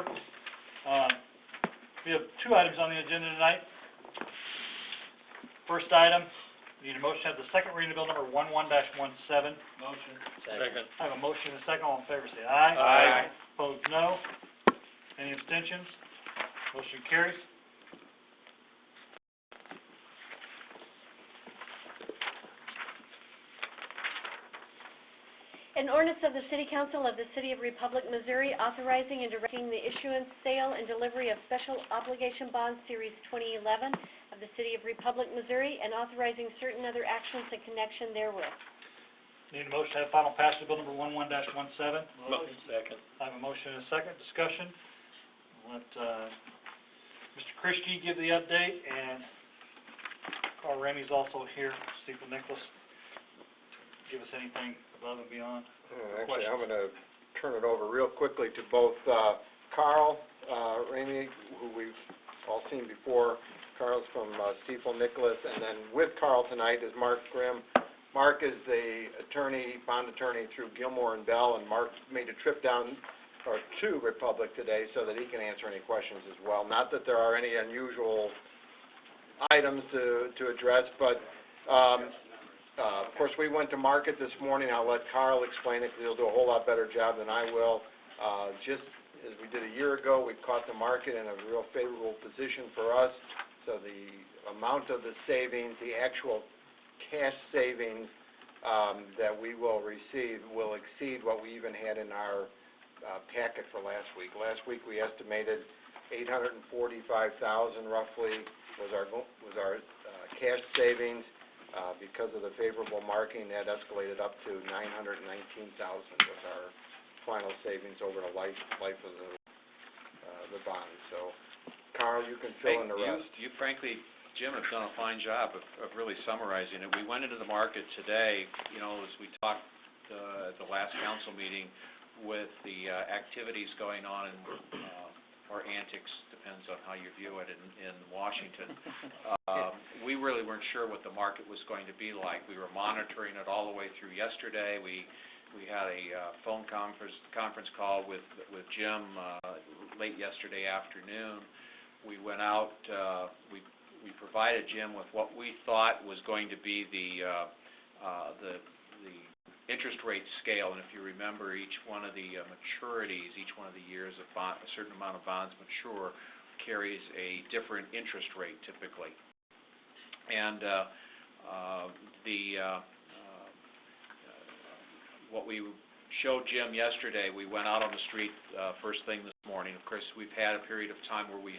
order. We have two items on the agenda tonight. First item, we need a motion to have the second reading of bill number 11-17. Motion. Second. I have a motion and a second. All in favor say aye. Aye. Opposed, no. Any abstentions? Motion carries. An ordinance of the City Council of the City of Republic, Missouri, authorizing and directing the issuance, sale, and delivery of special obligation bonds Series 2011 of the City of Republic, Missouri, and authorizing certain other actions in connection therewith. Need a motion to have final passage of bill number 11-17. Motion. Second. I have a motion and a second. Discussion. I'll let Mr. Christie give the update, and Carl Ramey's also here. Steeple Nicholas, give us anything above and beyond. Actually, I'm going to turn it over real quickly to both Carl Ramey, who we've all seen before. Carl's from Steeple Nicholas, and then with Carl tonight is Mark Grimm. Mark is the attorney, bond attorney through Gilmore and Bell, and Mark made a trip down to Republic today so that he can answer any questions as well. Not that there are any unusual items to address, but of course, we went to market this morning. I'll let Carl explain it, because he'll do a whole lot better job than I will. Just as we did a year ago, we caught the market in a real favorable position for us. So the amount of the savings, the actual cash savings that we will receive will exceed what we even had in our packet for last week. Last week we estimated $845,000 roughly was our cash savings. Because of the favorable marking, that escalated up to $919,000 was our final savings over the life of the bond. So, Carl, you can fill in the rest. You frankly, Jim, have done a fine job of really summarizing it. We went into the market today, as we talked at the last council meeting, with the activities going on in or antics, depends on how you view it, in Washington. We really weren't sure what the market was going to be like. We were monitoring it all the way through yesterday. We had a phone conference call with Jim late yesterday afternoon. We went out, we provided Jim with what we thought was going to be the interest rate scale, and if you remember, each one of the maturities, each one of the years of a certain amount of bonds mature, carries a different interest rate typically. And what we showed Jim yesterday, we went out on the street first thing this morning. Of course, we've had a period of time where we've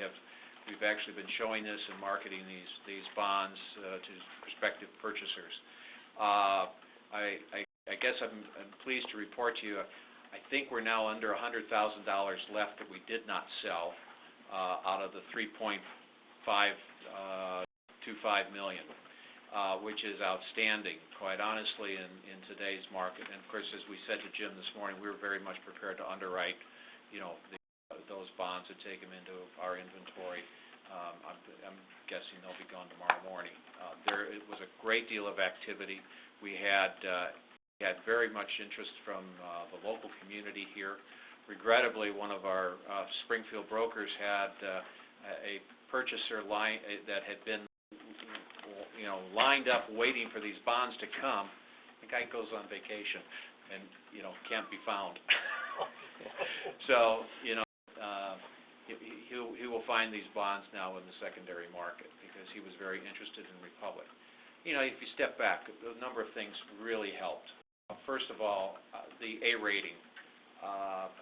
actually been showing this and marketing these bonds to prospective purchasers. I guess I'm pleased to report to you, I think we're now under $100,000 left that we did not sell out of the $3.525 million, which is outstanding, quite honestly, in today's market. And of course, as we said to Jim this morning, we were very much prepared to underwrite, those bonds and take them into our inventory. I'm guessing they'll be gone tomorrow morning. It was a great deal of activity. We had very much interest from the local community here. Regrettably, one of our Springfield brokers had a purchaser that had been, lined up waiting for these bonds to come. The guy goes on vacation and, can't be found. So, he will find these bonds now in the secondary market because he was very interested in Republic. If you step back, a number of things really helped. First of all, the A rating.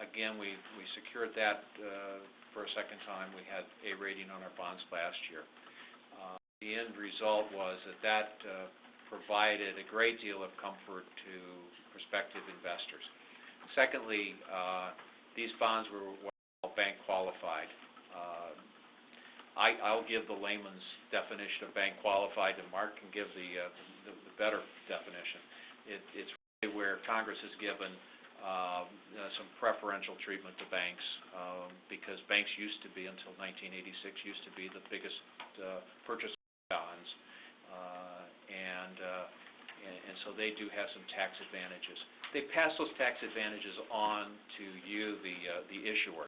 Again, we secured that for a second time. We had A rating on our bonds last year. The end result was that provided a great deal of comfort to prospective investors. Secondly, these bonds were what we call bank qualified. I'll give the layman's definition of bank qualified, and Mark can give the better definition. It's where Congress has given some preferential treatment to banks because banks used to be, until 1986, used to be the biggest purchaser of bonds, and so they do have some tax advantages. They pass those tax advantages on to you, the issuer.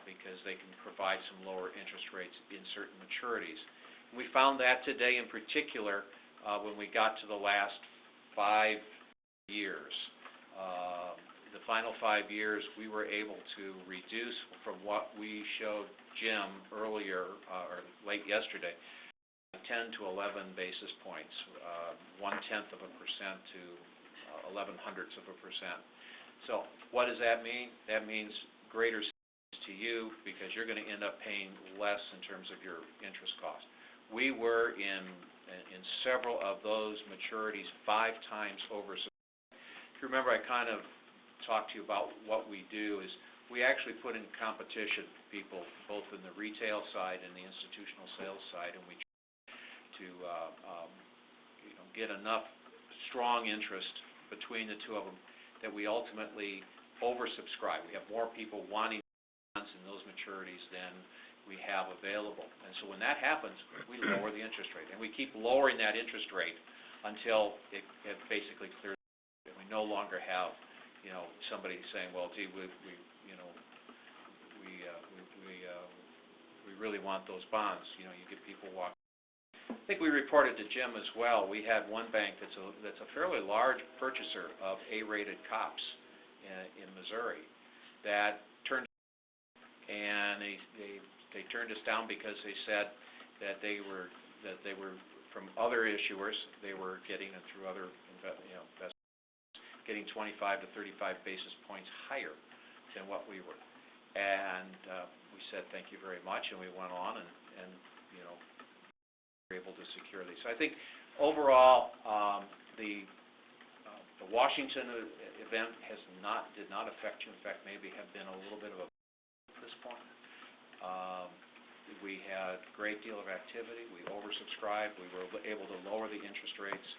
because they can provide some lower interest rates in certain maturities. We found that today in particular when we got to the last 5 years. The final 5 years, we were able to reduce from what we showed Jim earlier, or late yesterday, 10 to 11 basis points, 1/10 of a percent to 0.11 of a percent. So what does that mean? That means greater savings to you because you're going to end up paying less in terms of your interest cost. We were in several of those maturities 5 times oversubscribed. If you remember, I kind of talked to you about what we do is we actually put in competition people both in the retail side and the institutional sales side, and we try to get enough strong interest between the two of them that we ultimately oversubscribe. We have more people wanting bonds in those maturities than we have available. And so when that happens, we lower the interest rate. And we keep lowering that interest rate until it basically clears and we no longer have, somebody saying, well, gee, we really want those bonds. You get people walking. I think we reported to Jim as well. We had one bank that's a fairly large purchaser of A-rated COPs in Missouri that turned, and they turned us down because they said that they were from other issuers. They were getting it through other investors, getting 25 to 35 basis points higher than what we were. And we said thank you very much, and we went on and were able to secure these. So I think overall, the Washington event did not affect you. In fact, maybe have been a little bit of a at this point. We had a great deal of activity. We oversubscribed. We were able to lower the interest rates.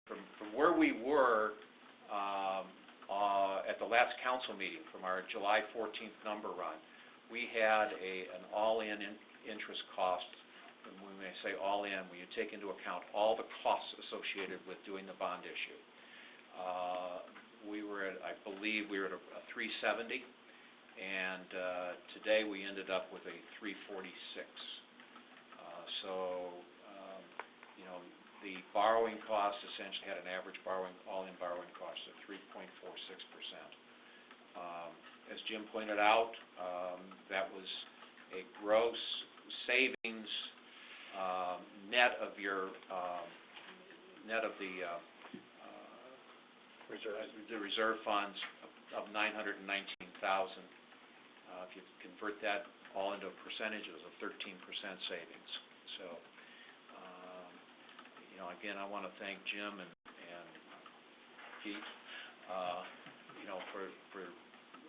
From where we were at the last council meeting, from our July 14th number run, we had an all-in interest cost. And when we say all-in, when you take into account all the costs associated with doing the bond issue, we were at, I believe, we were at a 370, and today we ended up with a 346. The borrowing cost essentially had an average all-in borrowing cost of 3.46%. As Jim pointed out, that was a gross savings net of the reserve funds of $919,000. If you convert that all into percentages, of 13% savings. So. Again, I want to thank Jim and Pete, for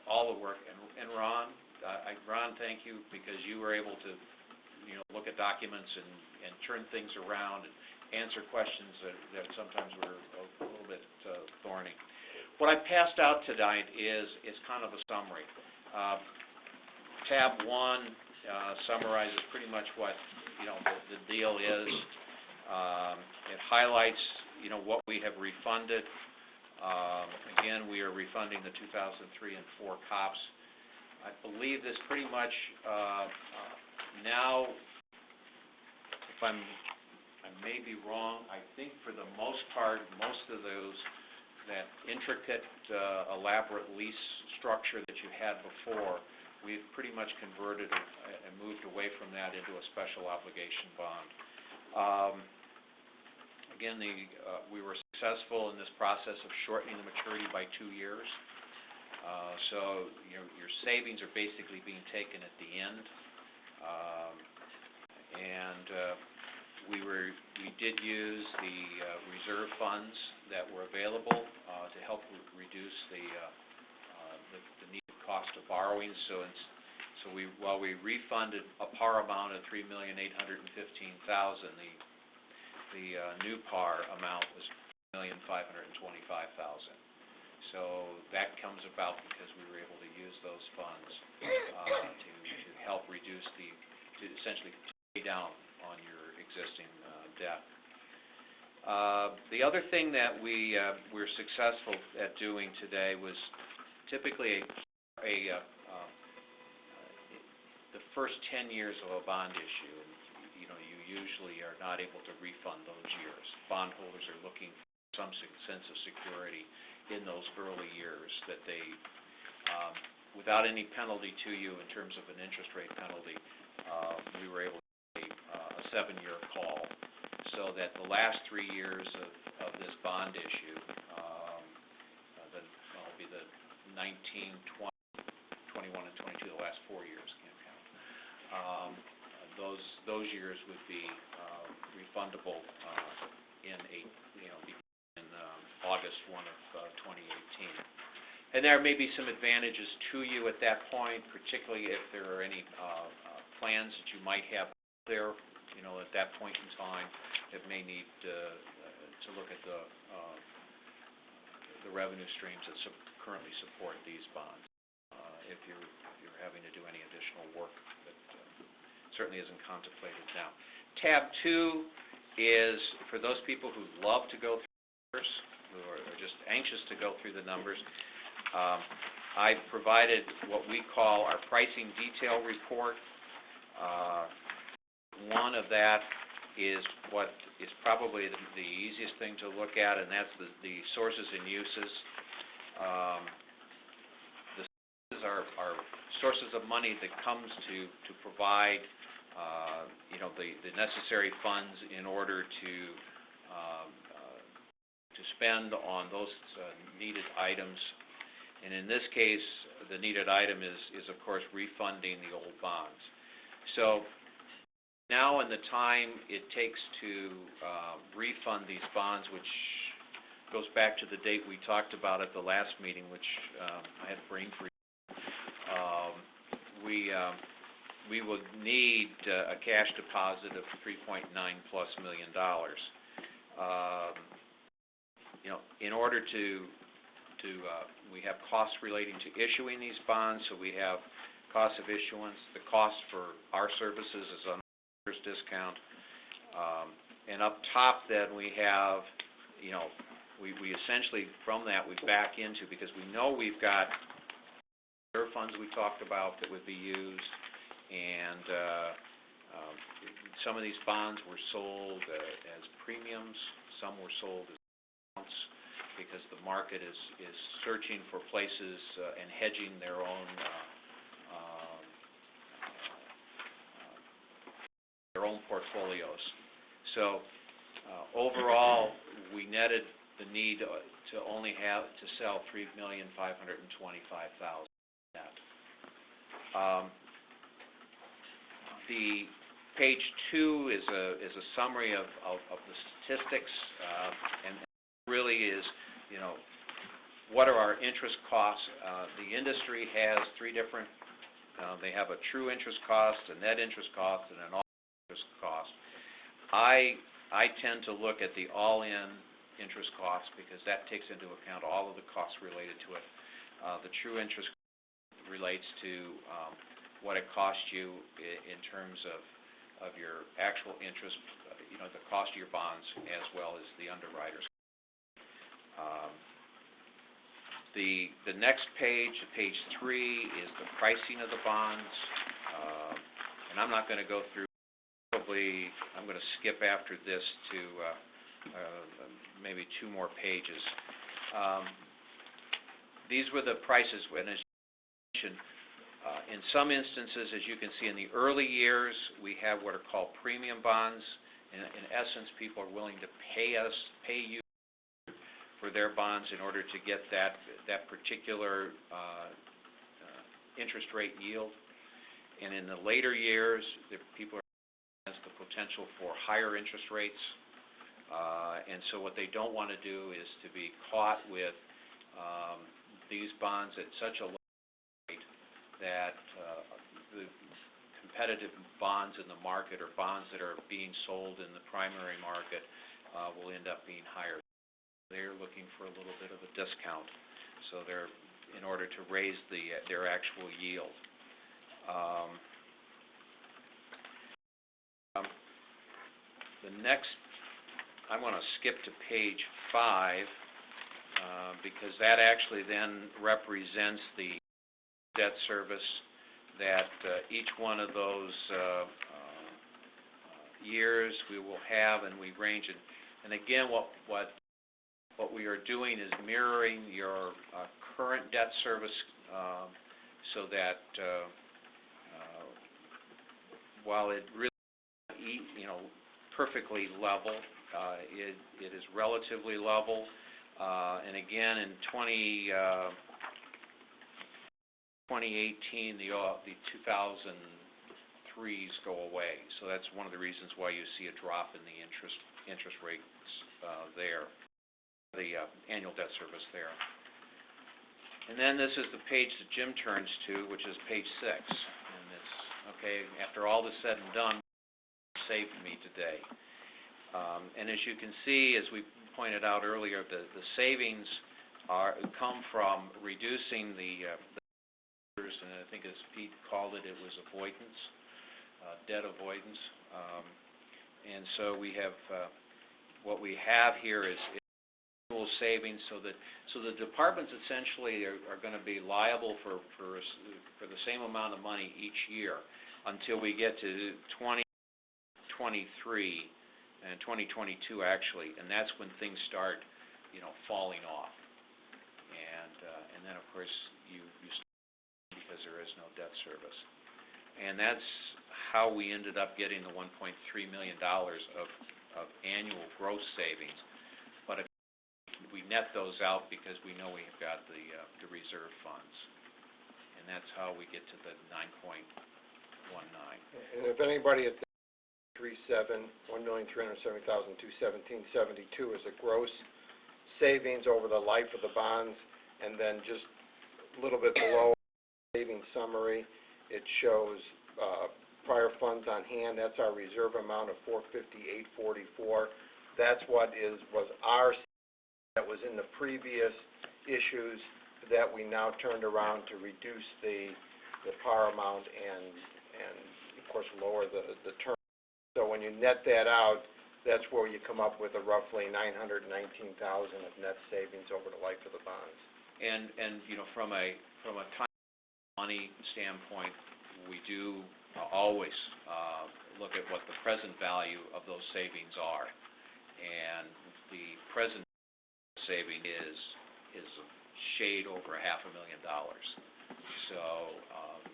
all the work, and Ron. Ron, thank you because you were able to, look at documents and turn things around and answer questions that sometimes were a little bit thorny. What I passed out tonight is kind of a summary. Tab 1 summarizes pretty much what the deal is. It highlights, what we have refunded. Again, we are refunding the 2003 and 4 COPs. I believe this pretty much now, if I may be wrong, I think for the most part, most of those, that intricate, elaborate lease structure that you had before, we've pretty much converted and moved away from that into a special obligation bond. Again, we were successful in this process of shortening the maturity by 2 years. So your savings are basically being taken at the end. We did use the reserve funds that were available to help reduce the needed cost of borrowing. While we refunded a par amount of $3,815,000, the new par amount was $1,525,000. So that comes about because we were able to use those funds to help reduce to essentially pay down on your existing debt. The other thing that we're successful at doing today was typically a the first 10 years of a bond issue, you usually are not able to refund those years. Bondholders are looking for some sense of security in those early years that they, without any penalty to you in terms of an interest rate penalty, we were able to pay a 7-year call, so that the last 3 years of this bond issue, will be the 19, 20, 21, and 22, the last 4 years, can't count. Those years would be refundable in August 1 of 2018. And there may be some advantages to you at that point, particularly if there are any plans that you might have there, at that point in time that may need to look at the revenue streams that currently support these bonds, if you're having to do any additional work that certainly isn't contemplated now. Tab 2 is for those people who love to go through numbers, who are just anxious to go through the numbers. I provided what we call our pricing detail report. One of that is what is probably the easiest thing to look at, and that's the sources and uses. The sources are sources of money that comes to provide the necessary funds in order to spend on those needed items. And in this case, the needed item is of course refunding the old bonds. So now in the time it takes to refund these bonds, which goes back to the date we talked about at the last meeting, which I had a brain freeze. We would need a cash deposit of $3.9+ million. In order to we have costs relating to issuing these bonds, so we have cost of issuance. The cost for our services is on first discount, and up top then we have, we essentially from that we back into, because we know we've got reserve funds we talked about that would be used, and some of these bonds were sold as premiums, some were sold as amounts, because the market is searching for places and hedging their own portfolios. So overall, we netted the need to only have to sell $3,525,000 net. The page 2 is a summary of the statistics, and really is, what are our interest costs? The industry has 3 different. They have a true interest cost, a net interest cost, and an all interest cost. I tend to look at the all-in interest cost because that takes into account all of the costs related to it. The true interest relates to what it costs you in terms of your actual interest, the cost of your bonds, as well as the underwriters. The next page, page 3, is the pricing of the bonds, and I'm not going to go through. Probably I'm going to skip after this to maybe 2 more pages. These were the prices when, as mentioned, in some instances, as you can see, in the early years, we have what are called premium bonds. In essence, people are willing to pay you for their bonds in order to get that particular interest rate yield. And in the later years, people are has the potential for higher interest rates, and so what they don't want to do is to be caught with these bonds at such a low rate that the competitive bonds in the market, or bonds that are being sold in the primary market, will end up being higher. They're looking for a little bit of a discount, so they're in order to raise their actual yield. The next, I want to skip to page 5 because that actually then represents the debt service, that each one of those years we will have, and we range it. And again, what we are doing is mirroring your current debt service, so that while it really, perfectly level, it is relatively level. And again, in 2018, the 2003s go away. So that's one of the reasons why you see a drop in the interest rates there, the annual debt service there. And then this is the page that Jim turns to, which is page 6. And it's, okay, after all is said and done, saved me today. And as you can see, as we pointed out earlier, the savings come from reducing the and I think as Pete called it, it was avoidance, debt avoidance. And so we have, what we have here is annual savings, so the departments essentially are going to be liable for the same amount of money each year until we get to 2023 and 2022 actually, and that's when things start, falling off. And then of course you start, because there is no debt service. And that's how we ended up getting the $1.3 million of annual gross savings. But if we net those out, because we know we've got the reserve funds. And that's how we get to the 9.19. And if anybody at 1,370,217.72 is a gross savings over the life of the bonds, and then just a little bit below savings summary, it shows prior funds on hand. That's our reserve amount of $458.44. That's what was our that was in the previous issues that we now turned around to reduce the par amount and of course lower the term. So when you net that out, that's where you come up with a roughly $919,000 of net savings over the life of the bonds. And from a time money standpoint, we do always look at what the present value of those savings are, and the present saving is a shade over $500,000. So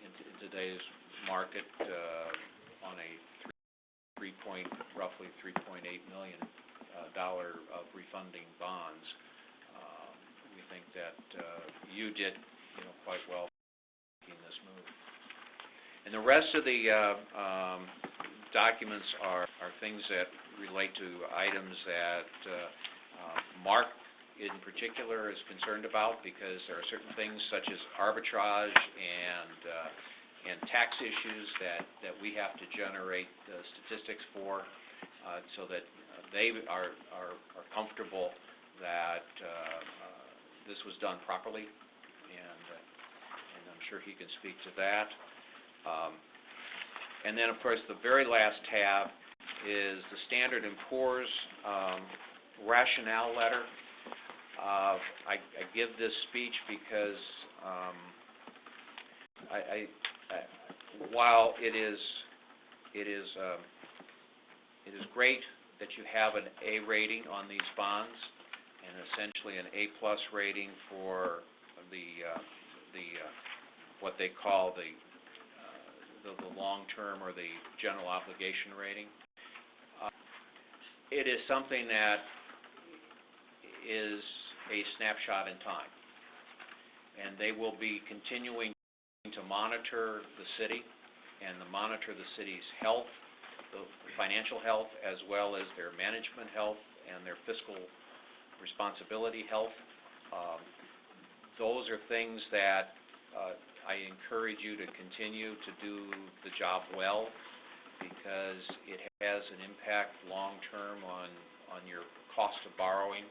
in today's market, on a roughly $3.8 million of refunding bonds, we think that you did quite well in this move. And the rest of the documents are things that relate to items that Mark in particular is concerned about, because there are certain things such as arbitrage and tax issues that we have to generate the statistics for, so that they are comfortable that this was done properly, and I'm sure he can speak to that. And then, of course, the very last tab is the Standard & Poor's rationale letter. I give this speech because while it is great that you have an A rating on these bonds, and essentially an A+ rating for the what they call the long-term or the general obligation rating. It is something that is a snapshot in time, and they will be continuing to monitor the city and to monitor the city's health, the financial health, as well as their management health and their fiscal responsibility health. Those are things that I encourage you to continue to do the job well, because it has an impact long-term on your cost of borrowing.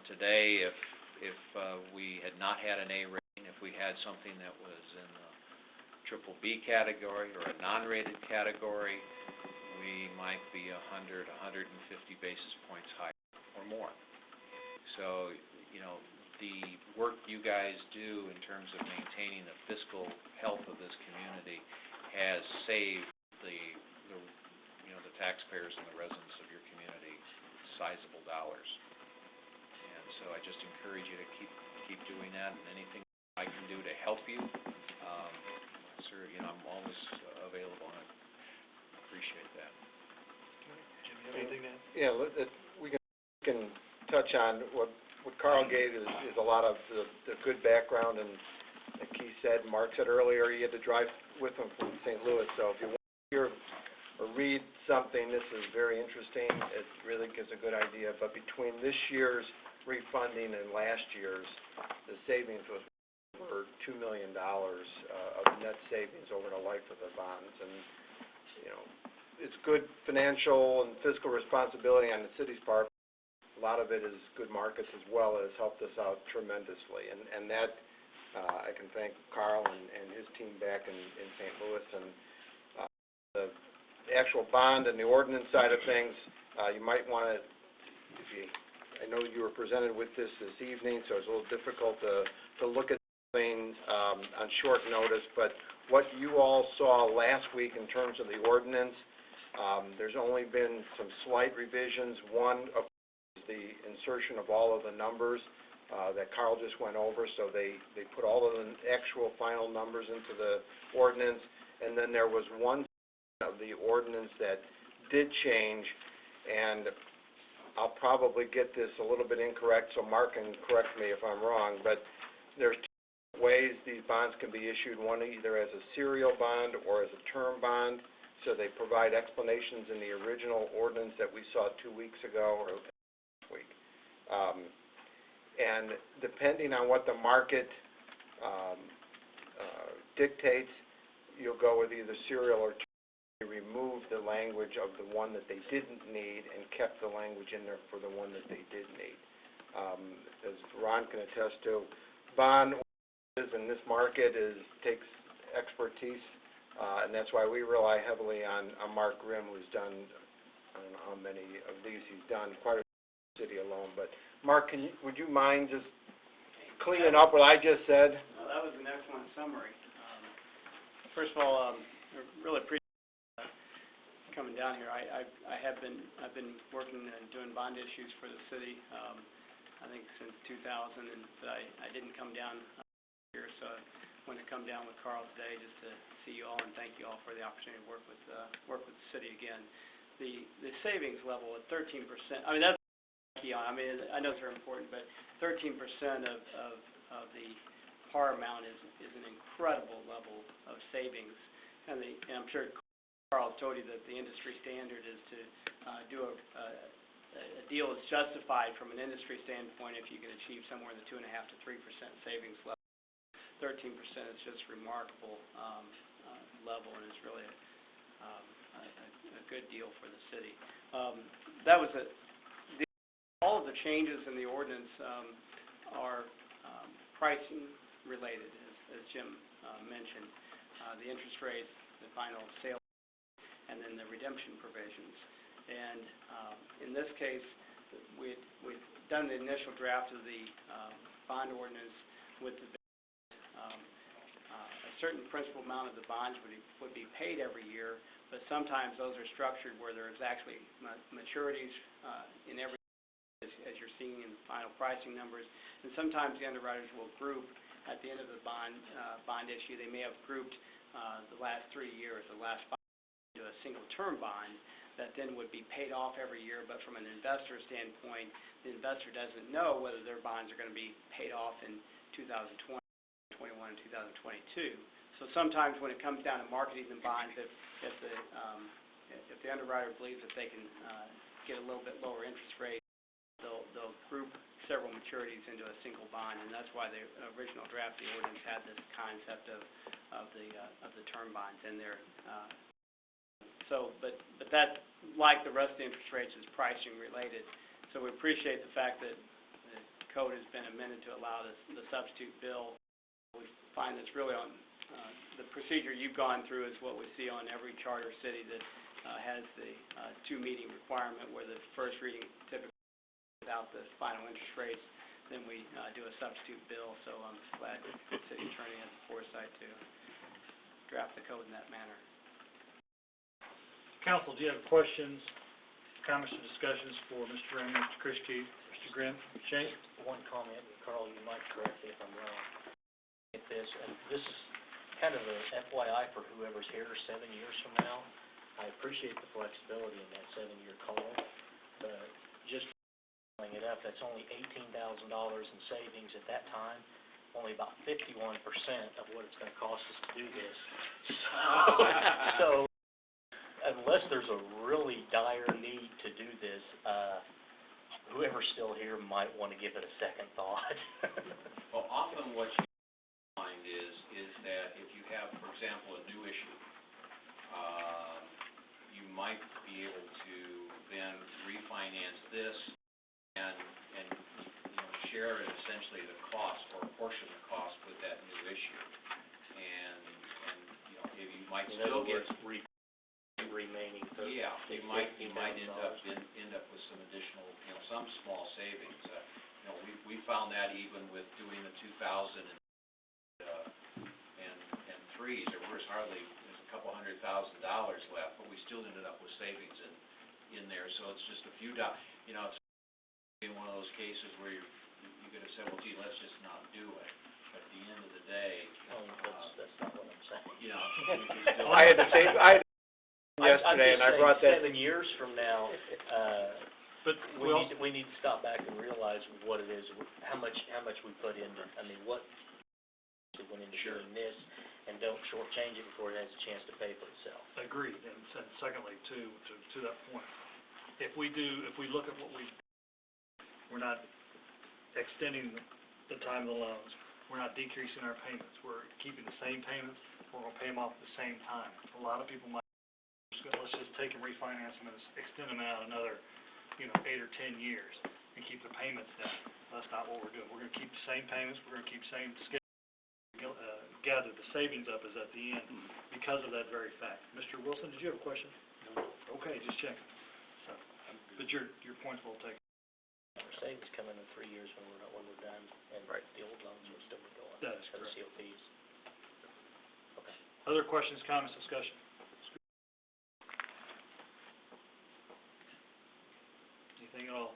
Today, if we had not had an A rating, if we had something that was in the BBB category or a non-rated category, we might be 100, 150 basis points higher or more. So, the work you guys do in terms of maintaining the fiscal health of this community has saved the taxpayers and the residents of your community sizable dollars. And so I just encourage you to keep doing that, and anything I can do to help you, sir, I'm always available, and I appreciate that. Jim, you have anything to add? Yeah, we can touch on what Carl gave is a lot of the good background, and like he said, Mark said earlier, he had to drive with him from St. Louis, so if you want to hear or read something, this is very interesting. It really gives a good idea, but between this year's refunding and last year's, the savings was over $2 million of net savings over the life of the bonds, and it's good financial and fiscal responsibility on the city's part. A lot of it is good markets as well, has helped us out tremendously, and that I can thank Carl and his team back in St. Louis. And the actual bond and the ordinance side of things, you might want to, I know you were presented with this evening, so it's a little difficult to look at things on short notice, but what you all saw last week in terms of the ordinance, there's only been some slight revisions. One of the insertion of all of the numbers that Carl just went over, so they put all of the actual final numbers into the ordinance, and then there was one of the ordinance that did change, and I'll probably get this a little bit incorrect, so Mark can correct me if I'm wrong, but there's two ways these bonds can be issued, one either as a serial bond or as a term bond, so they provide explanations in the original ordinance that we saw 2 weeks ago or last week. And depending on what the market dictates, you'll go with either serial or term. They removed the language of the one that they didn't need and kept the language in there for the one that they did need. As Ron can attest to, bond in this market takes expertise, and that's why we rely heavily on Mark Grimm, who's done, I don't know how many of these he's done, quite a few city alone. But Mark, would you mind just cleaning up what I just said? Well, that was an excellent summary. First of all, I really appreciate coming down here. I've been working and doing bond issues for the city, I think since 2000, but I didn't come down here, so I want to come down with Carl today just to see you all and thank you all for the opportunity to work with the city again. The savings level at 13%. I mean, that's key on. I mean, I know they're important, but 13% of the par amount is an incredible level of savings, and I'm sure Carl told you that the industry standard is to do a deal that's justified from an industry standpoint if you can achieve somewhere in the 2.5% to 3% savings level. 13% is just remarkable level, and it's really a good deal for the city. That was all of the changes in the ordinance are pricing related, as Jim mentioned. The interest rates, the final sale, and then the redemption provisions. And in this case, we've done the initial draft of the bond ordinance with a certain principal amount of the bonds would be paid every year, but sometimes those are structured where there's actually maturities in every as you're seeing in the final pricing numbers, and sometimes the underwriters will group at the end of the bond issue. They may have grouped the last 3 years, the last 5 into a single term bond that then would be paid off every year, but from an investor standpoint, the investor doesn't know whether their bonds are going to be paid off in 2020, 2021, and 2022. So sometimes when it comes down to marketing the bonds, if the underwriter believes that they can get a little bit lower interest rate, they'll group several maturities into a single bond, and that's why the original draft of the ordinance had this concept of the term bonds in there. But that, like the rest of the interest rates, is pricing related. So we appreciate the fact that the code has been amended to allow the substitute bill. We find that's really on the procedure you've gone through is what we see on every charter city that has the 2 meeting requirement, where the first reading typically without the final interest rates. then we do a substitute bill. So I'm glad the city attorney has the foresight to draft the code in that manner. Council, do you have questions, comments, or discussions for Mr. Ramey, Mr. Christie, Mr. Grimm, Shane? One comment, and Carl, you might correct me if I'm wrong. At this, and this is kind of a FYI for whoever's here 7 years from now. I appreciate the flexibility in that 7-year COLA, but just filling it up, that's only $18,000 in savings at that time. Only about 51% of what it's going to cost us to do this. So unless there's a really dire need to do this, whoever's still here might want to give it a second thought. Well, often what you find is that if you have, for example, a new issue, you might be able to then refinance this and share in essentially the cost or a portion of the cost with that new issue. And if you might In still other get words, remaining 30, yeah, you might end up $15,000. with some additional, some small savings. We found that even with doing the 2000 and 3s, there was there's a couple $100,000 left, but we still ended up with savings in there. So it's just a few dollars. It's in one of those cases where you could have said, well, gee, let's just not do it. But at the end of the day, That's not what I'm saying. you still I had the same, yesterday, and I brought that. 7 years from now, But we need to stop back and realize what it is, how much we put into. I mean, what we went into doing this, and don't shortchange it before it has a chance to pay for itself. agreed, and secondly, to that point, if we look at what we're not extending the time of the loans, we're not decreasing our payments, we're keeping the same payments, we're going to pay them off at the same time. A lot of people might, let's just take and refinance them and extend them out another, 8 or 10 years and keep the payments down. That's not what we're doing. We're going to keep the same payments, we're going to keep the same schedule. Gather the savings up is at the end because of that very fact. Mr. Wilson, did you have a question? No. Okay, just checking. So, but your point's well taken. Our savings come in 3 years when we're done, and the old loans will still be going. That is for the correct. COPs. Okay. Other questions, comments, discussion? Anything at all?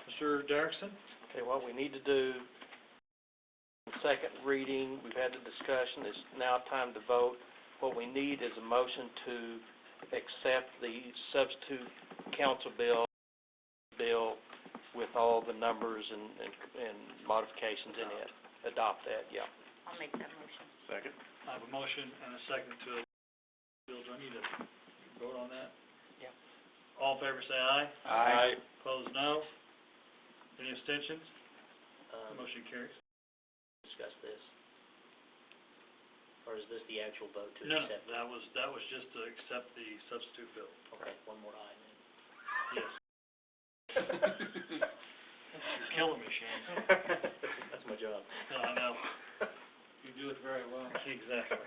Mr. Derrickson? Okay, what we need to do, second reading, we've had the discussion, it's now time to vote. What we need is a motion to accept the substitute council bill with all the numbers and modifications in it. Adopt that, yeah. I'll make that motion. Second. I have a motion and a second to, Bill, do I need to vote on that? Yeah. All in favor say aye. Aye. Opposed, no. Any abstentions? Motion carries. Discuss this. Or is this the actual vote to No, accept? that was just to accept the substitute bill. Okay, one more aye then. Yes. You're killing me, Shane. That's my job. No, I know. You do it very well. Exactly.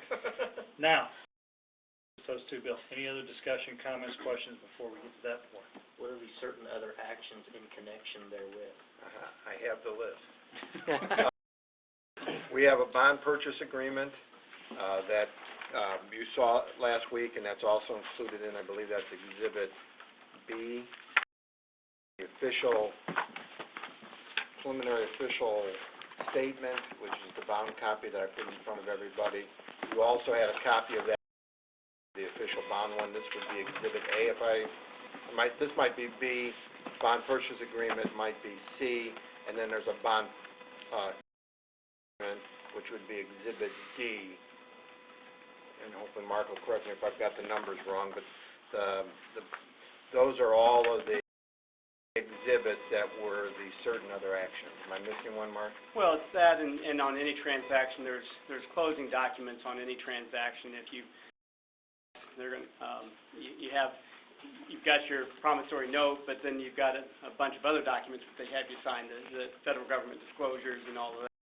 Now, substitute bill. Any other discussion, comments, questions before we get to that point? What are these certain other actions in connection therewith? I have the list. We have a bond purchase agreement that you saw last week, and that's also included in, I believe that's Exhibit B, the preliminary official statement, which is the bound copy that I put in front of everybody. You also had a copy of that, the official bond one. This would be Exhibit A. This might be B, bond purchase agreement might be C, and then there's a bond which would be Exhibit D. And hopefully Mark will correct me if I've got the numbers wrong, but those are all of the exhibits that were the certain other actions. Am I missing one, Mark? Well, it's that, and on any transaction, there's closing documents on any transaction. If you've got your promissory note, but then you've got a bunch of other documents that they have you sign, the federal government disclosures and all of that.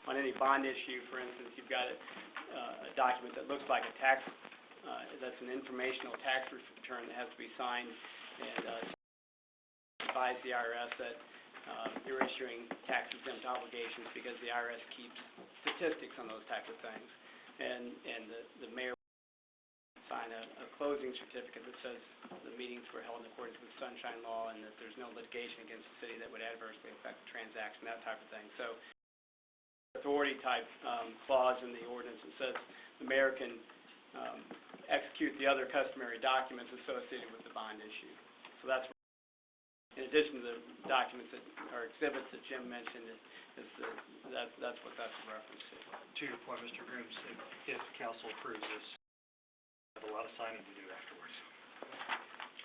On any bond issue, for instance, you've got a document that looks like a tax, that's an informational tax return that has to be signed, and advise the IRS that you're issuing tax-exempt obligations because the IRS keeps statistics on those type of things. And the mayor sign a closing certificate that says the meetings were held in accordance with sunshine law and that there's no litigation against the city that would adversely affect the transaction, that type of thing. So authority type clause in the ordinance that says the mayor can execute the other customary documents associated with the bond issue. So that's, in addition to the documents that, or exhibits that Jim mentioned, that's what that's a reference to. To your point, Mr. Grooms, if council approves this, we have a lot of signing to do afterwards.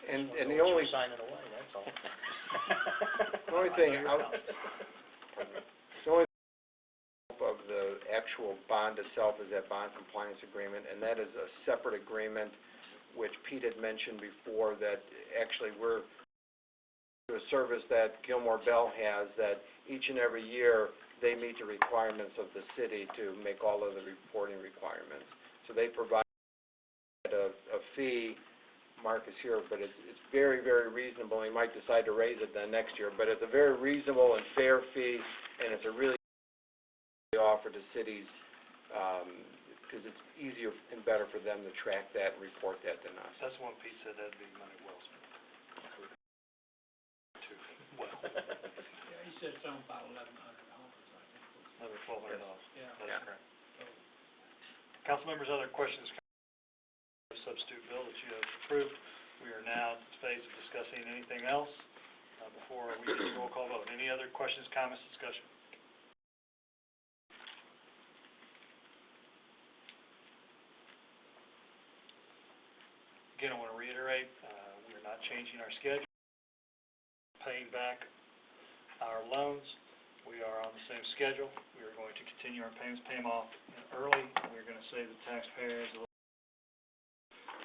And Don't the let only, you sign it away, that's all. the only thing, the only of the actual bond itself is that bond compliance agreement, and that is a separate agreement, which Pete had mentioned before, that actually we're a service that Gilmore Bell has, that each and every year they meet the requirements of the city to make all of the reporting requirements. So they provide a fee. Mark is here, but it's very, very reasonable. He might decide to raise it then next year, but it's a very reasonable and fair fee, and it's a really offer to cities because it's easier and better for them to track that and report that than us. That's one Pete said that'd be money well spent. Well, Yeah, he said something about $1,100, I think. another $1,200. Yeah. That's Yeah. correct. Council members, other questions? Substitute bill that you have approved. We are now in the phase of discussing anything else before we get to roll call vote. Any other questions, comments, discussion? Again, I want to reiterate, we are not changing our schedule, paying back our loans. We are on the same schedule. We are going to continue our payments, pay them off early. We're going to save the taxpayers a little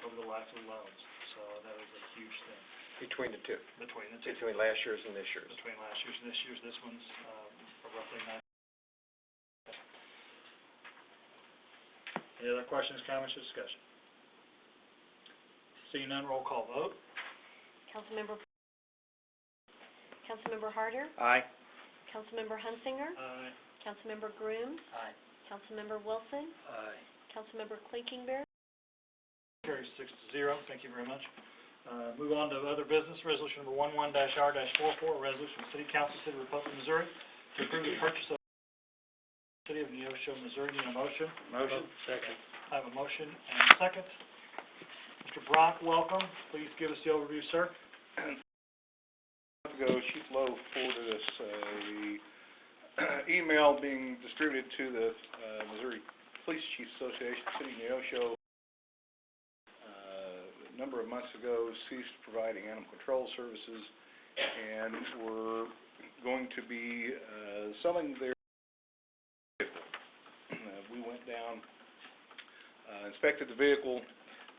over the life of the loans. So that is a huge thing. Between the two. Between the two. Between last year's and this year's. Between last year's and this year's. This one's roughly 9. Any other questions, comments, or discussion? Seeing none, roll call vote. Councilmember Harder? Aye. Councilmember Hunsinger? Aye. Councilmember Grooms? Aye. Councilmember Wilson? Aye. Councilmember Clinkenberry? Carries 6-0. Thank you very much. Move on to other business. Resolution number 11-R-44, a resolution of the City Council, City of Republic, Missouri, to approve the purchase of the City of Neosho, Missouri. Need a motion? Motion. Second. I have a motion and a second. Mr. Brock, welcome. Please give us the overview, sir. A month ago, Chief Lowe forwarded us a email being distributed to the Missouri Police Chiefs Association, City of Neosho. A number of months ago, ceased providing animal control services, and were going to be selling their vehicle. We went down, inspected the vehicle.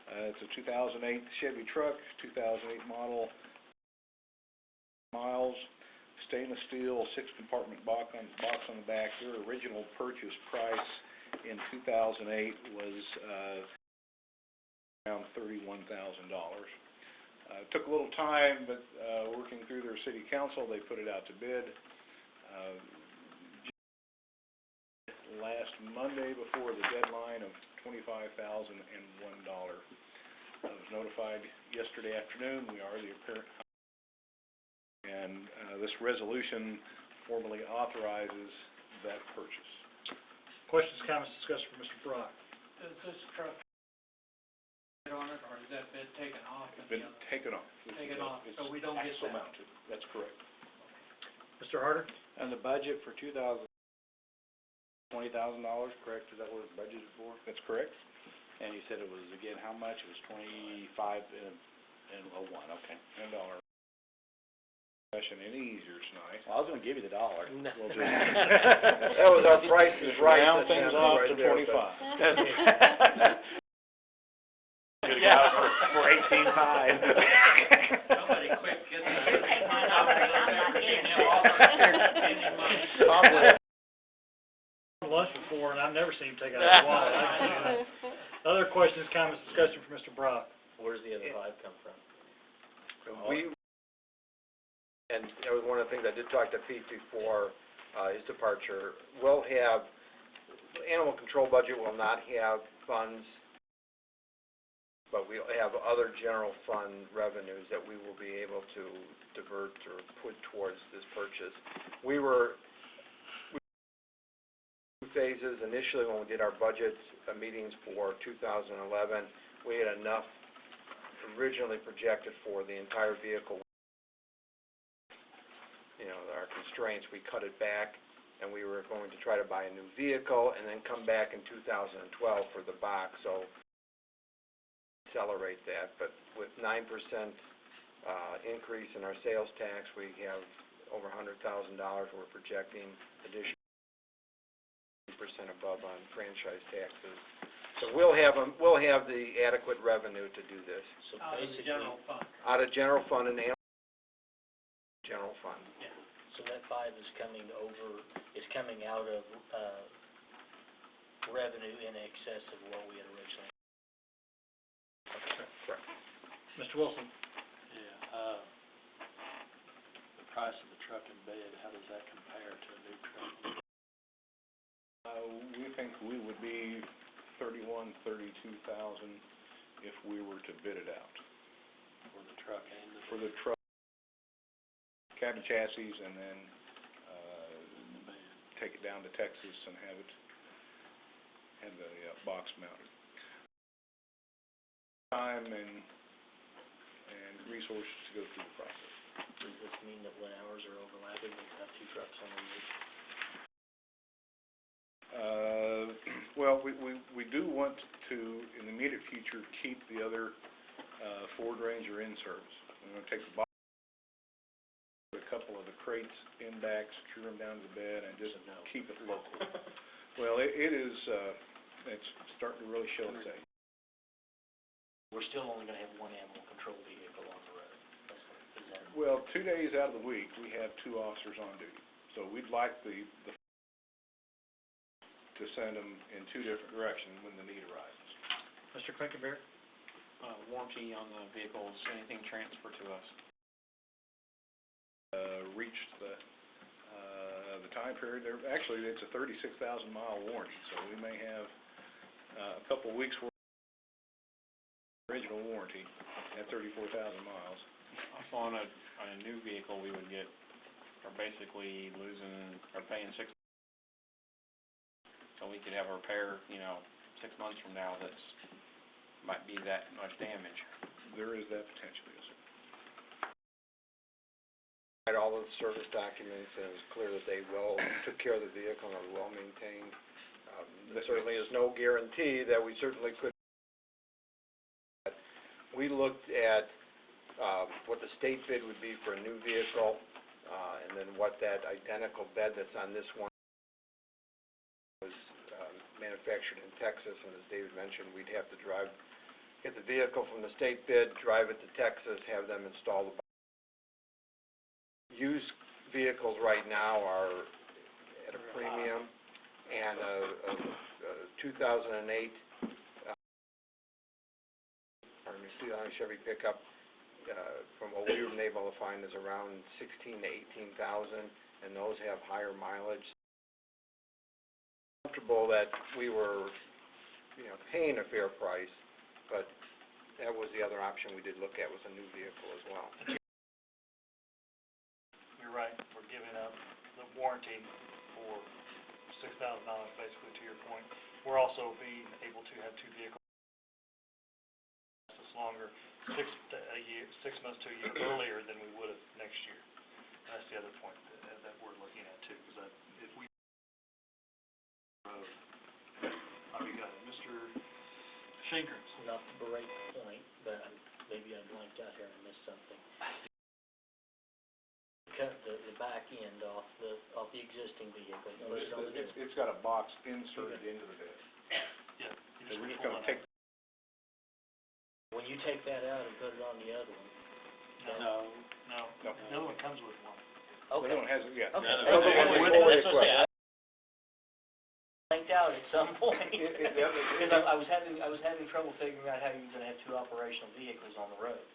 It's a 2008 Chevy truck, 2008 model, miles, stainless steel, 6-compartment box on the back. Their original purchase price in 2008 was around $31,000. It took a little time, but working through their city council, they put it out to bid. Last Monday, before the deadline of $25,001. I was notified yesterday afternoon. We are the apparent, and this resolution formally authorizes that purchase. Questions, comments, discussion for Mr. Brock. Does this truck bid on it, or is that bid taken off? It's been taken off. Taken off, so we don't get Axle that. mounted. That's correct. Mr. Harder? And the budget for $20,000, correct? Is that what it's budgeted for? That's correct. And you said it was, again, how much? It was 25 and 01, okay. And our discussion any easier tonight. Well, I was gonna give you the dollar. No. We'll just That was our price is right. Round That's things it off right to there, 25. Could've got it for 18.5. Somebody quick, get the Lunch before, and I've never seen him take out his wallet. I've seen that. Other questions, comments, discussion for Mr. Brock. Where's the other 5 come from? We and that was one of the things I did talk to Pete before his departure. We'll have, animal control budget will not have funds, but we'll have other general fund revenues that we will be able to divert or put towards this purchase. We were two phases. Initially, when we did our budget meetings for 2011, we had enough originally projected for the entire vehicle. You know, our constraints, we cut it back, and we were going to try to buy a new vehicle and then come back in 2012 for the box. So accelerate that, but with 9% increase in our sales tax, we have over $100,000 we're projecting, additional 10% above on franchise taxes. So we'll have the adequate revenue to do this So Out of the basically, general fund. out of general fund and general fund. so that 5 is coming out of, revenue in excess of what we had originally. Correct. Mr. Wilson? Yeah, the price of the truck and bed, how does that compare to a new truck? We think we would be $31,000, $32,000 if we were to bid it out. For the truck and the For the truck, cabin chassis, and then bed? take it down to Texas and have the box mounted. Time and resources to go through the process. Does this mean that when hours are overlapping, we can have 2 trucks on the road? Well, we do want to, in the immediate future, keep the other Ford Ranger in service. We're going to take the box, put a couple of the crates in back, secure them down to the bed, and just keep it local. Well, it is, it's starting to really show its age. We're still only gonna have 1 animal control vehicle on the road. Is that? Well, 2 days out of the week, we have 2 officers on duty. So we'd like the to send them in 2 different directions when the need arises. Mr. Quinkenberry? Warranty on the vehicles, anything transferred to us? Reached the time period. Actually, it's a 36,000 mile warranty, so we may have a couple of weeks worth of original warranty at 34,000 miles. Also on a new vehicle, we would get, or basically paying so we could have a repair, 6 months from now might be that much damage. There is that potential, yes, sir. Had all of the service documents, and it was clear that they took care of the vehicle and are well maintained. There certainly is no guarantee that we certainly could. We looked at what the state bid would be for a new vehicle, and then what that identical bed that's on this one was manufactured in Texas, and as David mentioned, we'd have to get the vehicle from the state bid, drive it to Texas, have them install the box. Used vehicles right now are at a premium, and a 2008 Chevy pickup from what we were able to find is around $16,000 to $18,000, and those have higher mileage. Comfortable that we were, paying a fair price, but that was the other option we did look at, was a new vehicle as well. You're right, we're giving up the warranty for $6,000, basically, to your point. We're also being able to have 2 vehicles last us longer, 6 months to a year earlier than we would have next year. That's the other point that we're looking at too, because if we we got it. Mr. Shingrens? Not to berate the point, but maybe I blanked out here and missed something. Cut the back end off the existing vehicle, and put it on the new one. It's got a box inserted into the bed. Yeah. So we're just going to take. When you take that out and put it on the other one. No. The other one comes with one. Okay. The other one has, yeah. Okay. The other one is fully equipped. Blanked out at some point. Because I was having trouble figuring out how you were gonna have 2 operational vehicles on the road.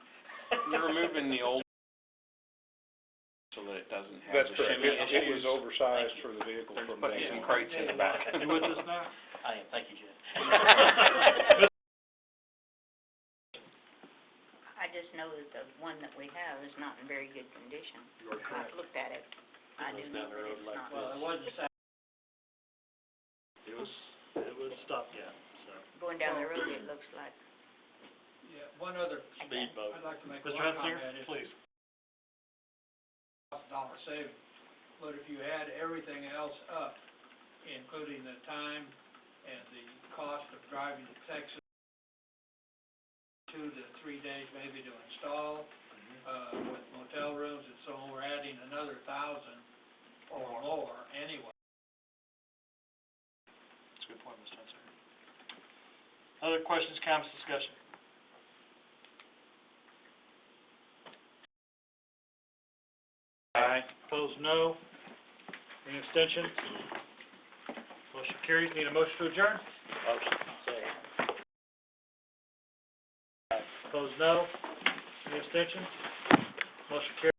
You're removing the old so that it doesn't have That's the correct. shimmy It issues. was oversized for the vehicle They're from putting day some one. crates in the back. You with us now? I am, thank you, Jeff. I just know that the one that we have is not in very good condition. You are correct. I've looked at it. I do Goes know down the that road it's like not. this. Well, it wasn't It was stopped yet, so. Going down the road, it looks like. Yeah, one other, Speedboat. I'd like to make Mr. one Hunsinger, comment. please. $1,000 saving, but if you add everything else up, including the time and the cost of driving to Texas, 2 to 3 days maybe to install, with motel rooms and so on, we're adding another 1,000 or more anyway. That's a good point, Mr. Hunsinger. Other questions, comments, discussion? Aye. Opposed, no. Any abstentions? Motion carries. Need a motion to adjourn? Motion. Second. Opposed, no. Any abstentions? Motion carries.